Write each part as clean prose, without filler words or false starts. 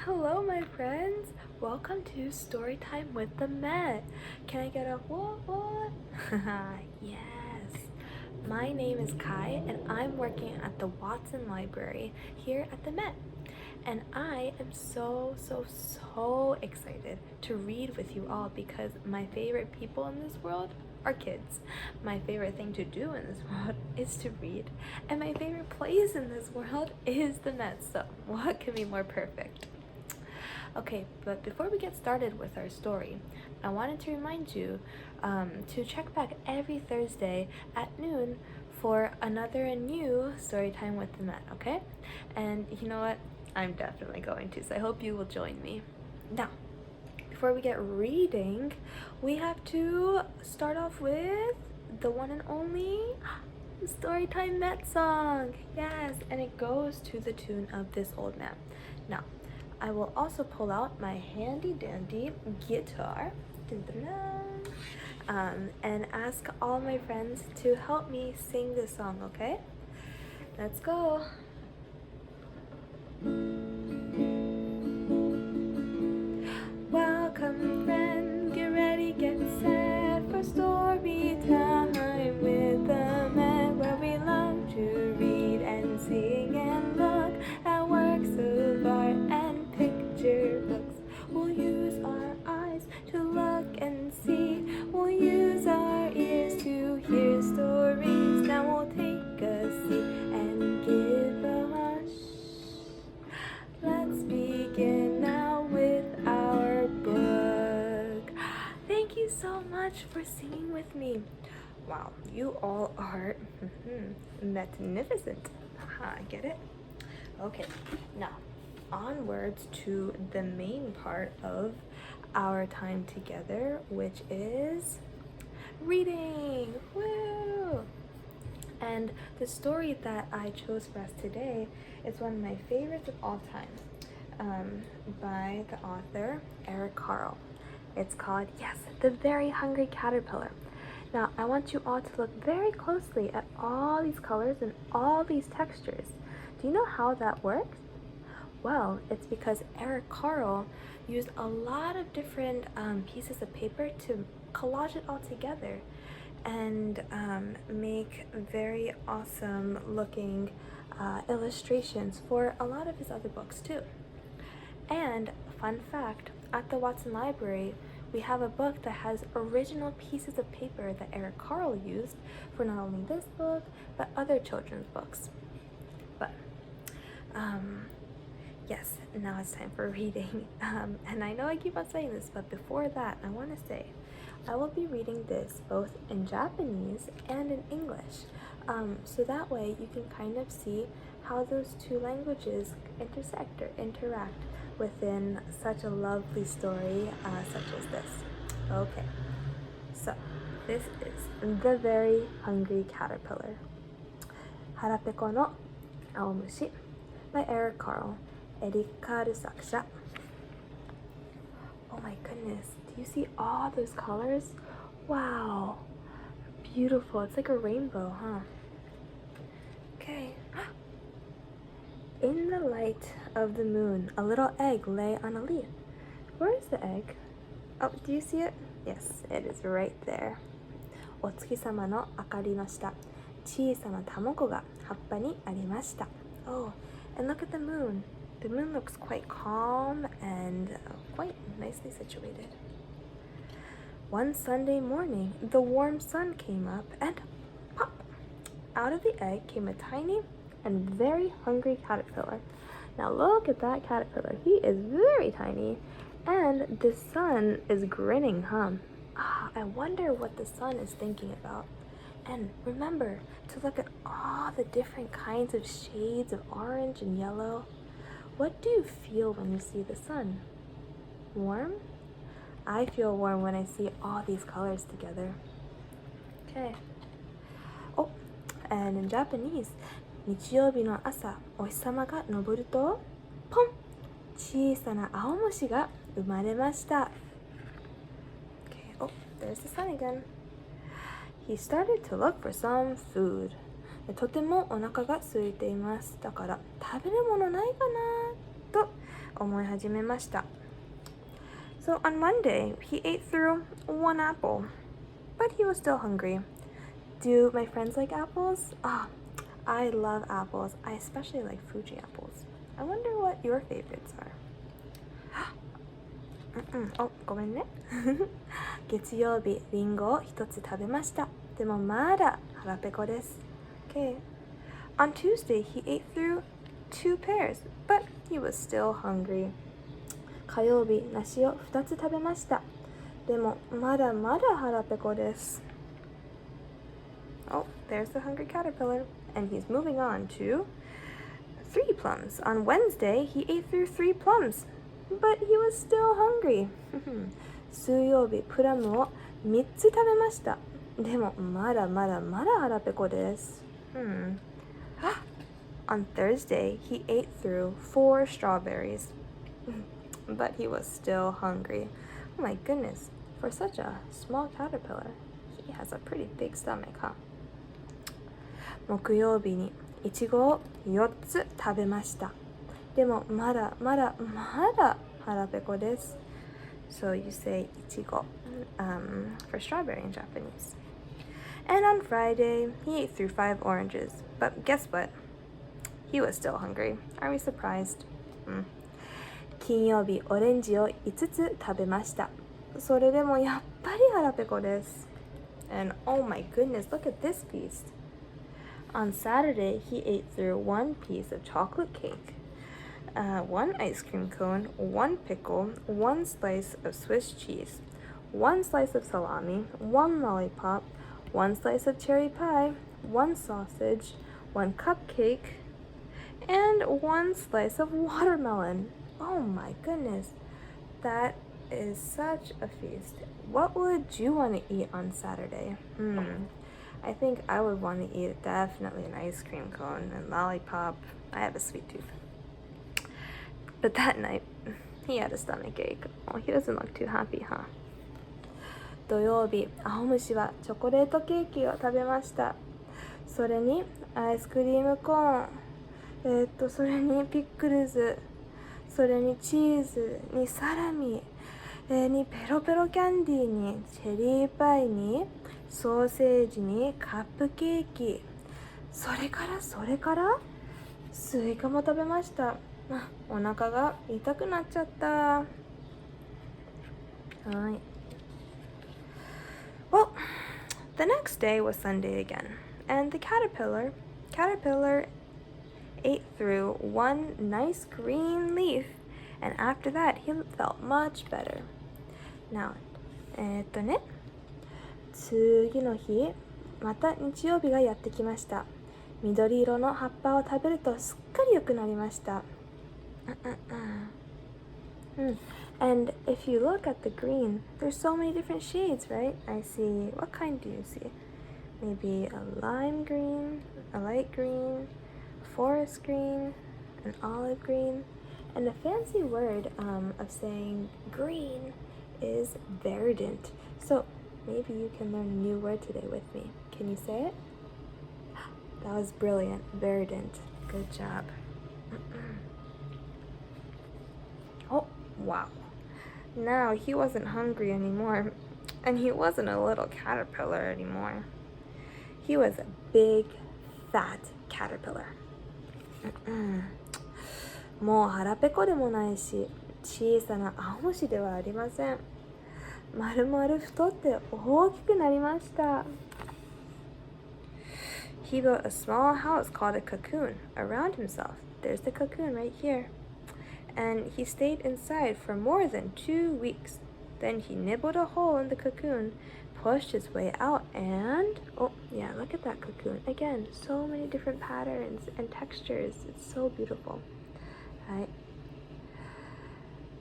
Hello, my friends. Welcome to Storytime with the Met. Can I get a what? Yes. My name is Kai, and I'm working at the Watson Library here at the Met. And I am so excited to read with you all because my favorite people in this world are kids. My favorite thing to do in this world is to read. And my favorite place in this world is the Met. So what could be more perfect? Okay, but before we get started with our story, I wanted to remind you to check back every Thursday at noon for another new story time with the Met, okay? And you know what? I'm definitely going to, so I hope you will join me. Now, before we get reading, we have to start off with the one and only Storytime Met song. Yes, and it goes to the tune of This Old Man. Now, I will also pull out my handy dandy guitar and ask all my friends to help me sing this song, okay? Let's go. Welcome friends, get ready, get set for story time with the men, where we love to read and sing and look at works of art and picture books. We'll use our eyes to look and see, we'll use our ears to hear stories. Now we'll take a seat and give a hush. Let's begin now with our book. Thank you so much for singing with me. Wow, you all are magnificent. Get it? Okay, now onwards to the main part of our time together, which is reading. Woo! And the story that I chose for us today is one of my favorites of all time, by the author Eric Carle. It's called, yes, The Very Hungry Caterpillar. Now, I want you all to look very closely at all these colors and all these textures. Do you know how that works? Well, it's because Eric Carle used a lot of different pieces of paper to collage it all together and make very awesome looking illustrations for a lot of his other books too. And fun fact, at the Watson Library, we have a book that has original pieces of paper that Eric Carle used for not only this book, but other children's books. But, yes, now it's time for reading. And I know I keep on saying this, but before that, I want to say, I will be reading this both in Japanese and in English. So that way you can kind of see how those two languages intersect or interact within such a lovely story such as this. Okay, so this is The Very Hungry Caterpillar. Harapeko no Aomushi by Eric Carle, Eric Carle 作者. Oh my goodness, do you see all those colors? Wow, beautiful. It's like a rainbow, huh? Okay. In the light of the moon, a little egg lay on a leaf. Where is the egg? Oh, do you see it? Yes, it is right there. お月様の明かりの下、小さな卵が葉っぱにありました. Oh, and look at the moon. The moon looks quite calm and quite nicely situated. One Sunday morning, the warm sun came up and pop! Out of the egg came a tiny and very hungry caterpillar. Now look at that caterpillar. He is very tiny and the sun is grinning, huh? I wonder what the sun is thinking about. And remember to look at all the different kinds of shades of orange and yellow. What do you feel when you see the sun? Warm? I feel warm when I see all these colors together. Okay. Oh, and in Japanese, 日曜日の朝、お日様が昇ると、ポン！小さな青虫が生まれました。Okay, oh, there's the sun again. He started to look for some food. とてもお腹が空いています。だから食べるものないかなと思い始めました。So on Monday, he ate through one apple, but he was still hungry. Do my friends like apples? I love apples. I especially like Fuji apples. I wonder what your favorites are. ごめんね。月曜日、リンゴを一つ食べました。でもまだ腹ペコです。Okay. On Tuesday, he ate through 2 pears, but he was still hungry. 火曜日、梨を2つ食べました。でもまだまだ腹ペコです。Oh, there's the hungry caterpillar. And he's moving on to 3 plums. On Wednesday, he ate through 3 plums, but he was still hungry. 水曜日、プラムを3つ食べました。でもまだまだまだ腹ペコです。On Thursday, he ate through 4 strawberries, but he was still hungry. Oh my goodness, for such a small caterpillar, he has a pretty big stomach, huh? 木曜日にいちごを4つ食べました。でもまだまだまだ腹ペコです。So you say いちご、for strawberry in Japanese. And on Friday, he ate through 5 oranges. But guess what? He was still hungry. Are we surprised? 金曜日、オレンジを5つ食べました。それでもやっぱり腹ペコです。And oh my goodness, look at this feast. On Saturday, he ate through 1 piece of chocolate cake, 1 ice cream cone, 1 pickle, 1 slice of Swiss cheese, 1 slice of salami, 1 lollipop, 1 slice of cherry pie, 1 sausage, 1 cupcake, and 1 slice of watermelon. Oh my goodness, that is such a feast. What would you want to eat on Saturday? I think I would want to eat definitely an ice cream cone and lollipop. I have a sweet tooth. But that night, he had a stomach ache. Oh, he doesn't look too happy, huh? 土曜日、青虫はチョコレートケーキを食べました。それにアイスクリームコーン、それにピックルズ、それにチーズにサラミ、にペロペロキャンディーにチェリーパイにソーセージにカップケーキ、それからスイカも食べました。お腹が痛くなっちゃった。はい。Well, the next day was Sunday again, and the caterpillar ate through 1 nice green leaf, and after that he felt much better. Now, 次の日、また日曜日がやってきました。緑色の葉っぱを食べるとすっかり良くなりました。And if you look at the green, there's so many different shades, right? I see, what kind do you see? Maybe a lime green, a light green, a forest green, an olive green. And the fancy word of saying green is verdant. So maybe you can learn a new word today with me. Can you say it? That was brilliant. Verdant. Good job. Oh, wow. Now he wasn't hungry anymore, and he wasn't a little caterpillar anymore. He was a big, fat caterpillar. もう腹ペコでもないし、小さな青虫ではありません。まるまる太って大きくなりました。He built a small house called a cocoon around himself. There's the cocoon right here. And he stayed inside for more than 2 weeks. Then he nibbled a hole in the cocoon, pushed his way out, and oh yeah, look at that cocoon. Again, so many different patterns and textures. It's so beautiful. はい。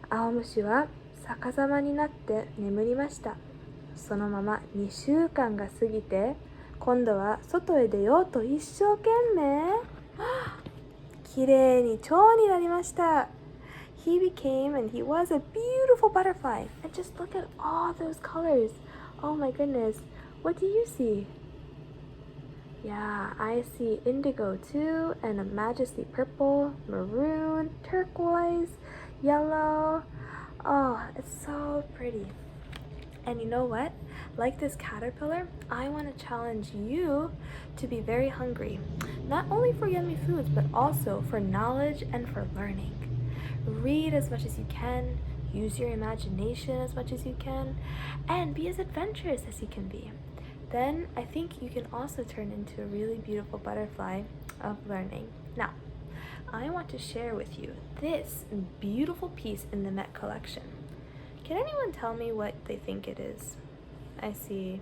青虫は逆さまになって眠りました。そのまま2週間が過ぎて、今度は外へ出ようと一生懸命きれいに蝶になりました。He became and he was a beautiful butterfly. And just look at all those colors. Oh my goodness. What do you see? Yeah, I see indigo too, and a majesty purple, maroon, turquoise, yellow. Oh, it's so pretty. And you know what? Like this caterpillar, I want to challenge you to be very hungry, not only for yummy foods, but also for knowledge and for learning. Read as much as you can, use your imagination as much as you can, and be as adventurous as you can be. Then I think you can also turn into a really beautiful butterfly of learning. Now, I want to share with you this beautiful piece in the Met collection. Can anyone tell me what they think it is? I see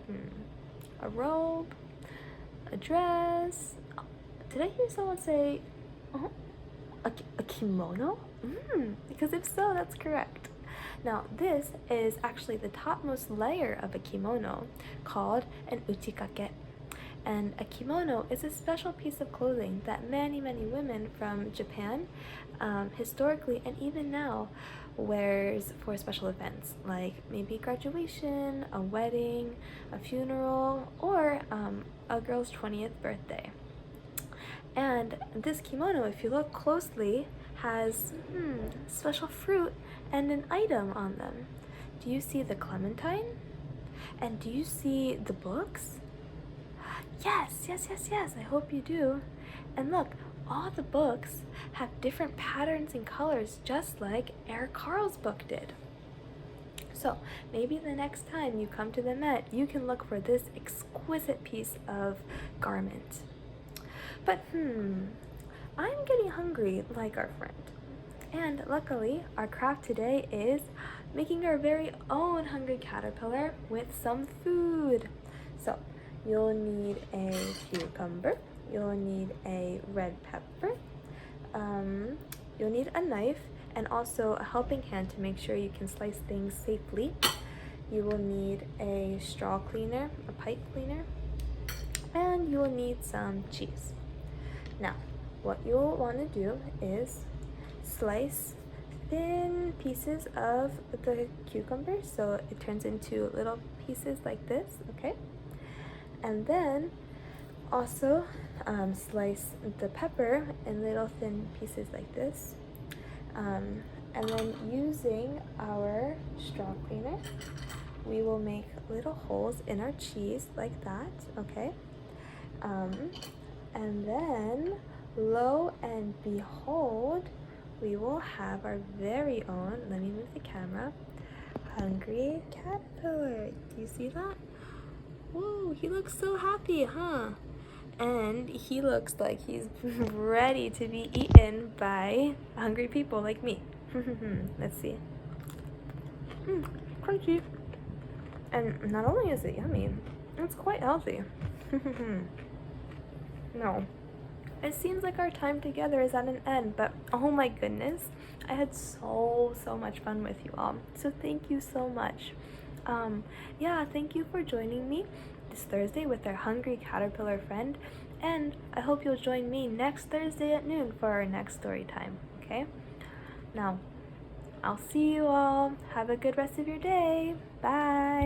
a robe, a dress. Did I hear someone say a kimono? Because if so, that's correct. Now, this is actually the topmost layer of a kimono called an uchikake. And a kimono is a special piece of clothing that many women from Japan, historically and even now, wears for special events like maybe graduation, a wedding, a funeral, or a girl's 20th birthday. And this kimono, if you look closely, has special fruit and an item on them. Do you see the clementine? And do you see the books? Yes, I hope you do. And look, all the books have different patterns and colors, just like Eric Carle's book did. So maybe the next time you come to the Met, you can look for this exquisite piece of garment. But I'm getting hungry like our friend. And luckily, our craft today is making our very own hungry caterpillar with some food. So you'll need a cucumber, you'll need a red pepper, you'll need a knife, and also a helping hand to make sure you can slice things safely. You will need a straw cleaner, a pipe cleaner, and you will need some cheese. Now, what you'll want to do is slice thin pieces of the cucumber so it turns into little pieces like this, okay? And then also slice the pepper in little thin pieces like this. And then using our straw cleaner, we will make little holes in our cheese like that, okay? And then, lo and behold, we will have our very own, let me move the camera, hungry caterpillar. Do you see that? Whoa, he looks so happy, huh? And he looks like he's ready to be eaten by hungry people like me. Let's see. Crunchy. And not only is it yummy, it's quite healthy. No. It seems like our time together is at an end, but oh my goodness, I had so much fun with you all. So thank you so much. Yeah, thank you for joining me this Thursday with our hungry caterpillar friend, and I hope you'll join me next Thursday at noon for our next story time, okay? Now, I'll see you all. Have a good rest of your day. Bye.